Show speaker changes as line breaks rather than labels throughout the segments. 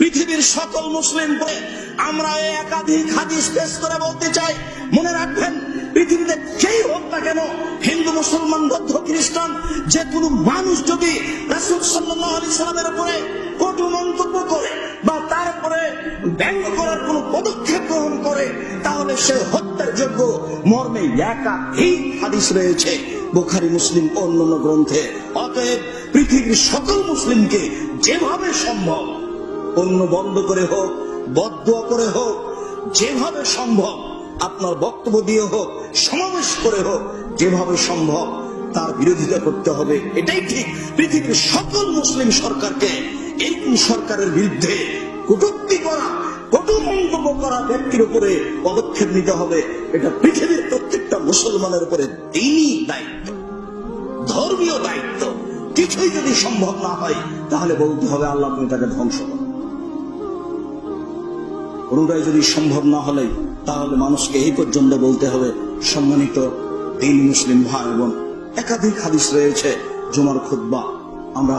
পৃথিবীর সকল মুসলিম আমরা একাধিক হাদিস পেশ করে বলতে চাই, মনে রাখবেন পৃথিবীতে যেই হোক না কেন, হিন্দু, মুসলমান, বৌদ্ধ, খ্রিস্টান, যে কোনো মানুষ যদি রাসূল সাল্লাল্লাহু আলাইহি সাল্লামের উপরে কটু মন্তব্য করে বা তার উপরে ব্যঙ্গ করার কোন পদক্ষেপ গ্রহণ করে, তাহলে সে হত্যার যোগ্য মর্মে একাধিক হাদিস রয়েছে বুখারী, মুসলিম, অন্যান্য গ্রন্থে। অতএব পৃথিবীর সকল মুসলিমকে যেভাবে সম্ভব, অন্য বন্ধ করে হোক, বদদুয়া করে হোক, যেভাবে সম্ভব, আপনার বক্তব্য দিয়ে হোক, সমাবেশ করে হোক, যেভাবে সম্ভব তার বিরোধিতা করতে হবে। এটাই ঠিক। পৃথিবীর সকল মুসলিম সরকারকে এই সরকারের বিরুদ্ধে কটূক্তি করা, কটু মন্তব্য করা ব্যক্তির উপরে পদক্ষেপ নিতে হবে। এটা পৃথিবীর প্রত্যেকটা মুসলমানের উপরে দ্বীনি দায়িত্ব, ধর্মীয় দায়িত্ব। কিছুই যদি সম্ভব না হয়, তাহলে বলতে হবে আল্লাহ তুমি তাকে ধ্বংস করো। কোনটাই যদি সম্ভব না হলে, তাহলে মানুষকে এই পর্যন্ত বলতে হবে, সম্মানিত দ্বীনি মুসলিম ভাই বোন, একাধিক হাদিস রয়েছে জুমার খুতবা। আমরা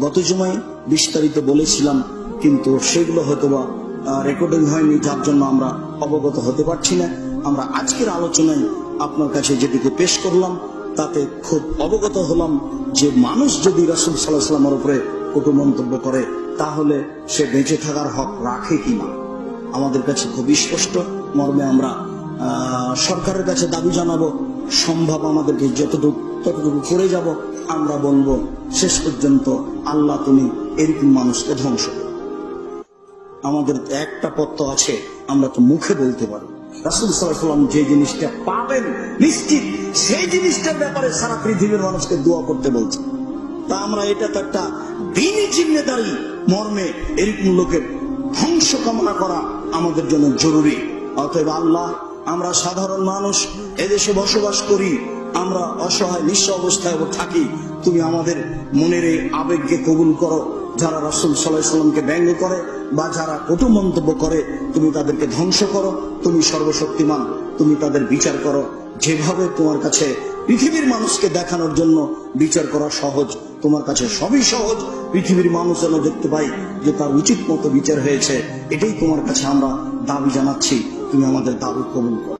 গত জুমায় বিস্তারিত বলেছিলাম, কিন্তু সেগুলো হয়তোবা রেকর্ডিং হয়নি, যার জন্য আমরা অবগত হতে পারছি না। আমরা আজকের আলোচনায় আপনার কাছে যেটিকে পেশ করলাম, তাতে খুব অবগত হলাম যে মানুষ যদি রাসূল সাল্লাল্লাহু আলাইহি ওয়াসাল্লামের উপরে কটু মন্তব্য করে, তাহলে সে বেঁচে থাকার হক রাখে কিনা আমাদের কাছে খুব স্পষ্ট মর্মে আমরা সরকারের কাছে দাবি জানাবো। সম্ভব আমাদেরকে ততটুকু করে যাব। আমরা বলবো শেষ পর্যন্ত আল্লাহ তুমি এরকম মানুষকে ধ্বংস করো। আমাদের একটা পথ তো আছে, আমরা তো মুখে বলতে পারি। রাসূল সাল্লাল্লাহু আলাইহি ওয়াসাল্লাম যে জিনিসটা পাবেন নিশ্চিত, সেই জিনিসটার ব্যাপারে সারা পৃথিবীর মানুষকে দোয়া করতে বলছে। তা আমরা এটা তো একটা দ্বীনি জিম্মেদারি মর্মে এরকম লোকের ধ্বংস কামনা করা আমাদের জন্য জরুরি। অতএব আল্লাহ, আমরা সাধারণ মানুষ, এদেশে বসবাস করি, আমরা অসহায় নিঃস্ব অবস্থায় থাকি, তুমি আমাদের মনের এই আবেগকে কবুল করো। যারা রাসূল সাল্লাল্লাহু আলাইহি ওয়াসাল্লামকে ব্যঙ্গ করে বা যারা কটু মন্তব্য করে, তুমি তাদেরকে ধ্বংস করো। তুমি সর্বশক্তিমান, তুমি তাদের বিচার করো। যেভাবে তোমার কাছে পৃথিবীর মানুষকে দেখানোর জন্য বিচার করা সহজ, তোমার কাছে সবই সহজ। পৃথিবীর মানুষ যেন দেখতে পাই যে তার উচিত মতো বিচার হয়েছে। এটাই তোমার কাছে আমরা দাবি জানাচ্ছি, তুমি আমাদের দাবি কবুল করো।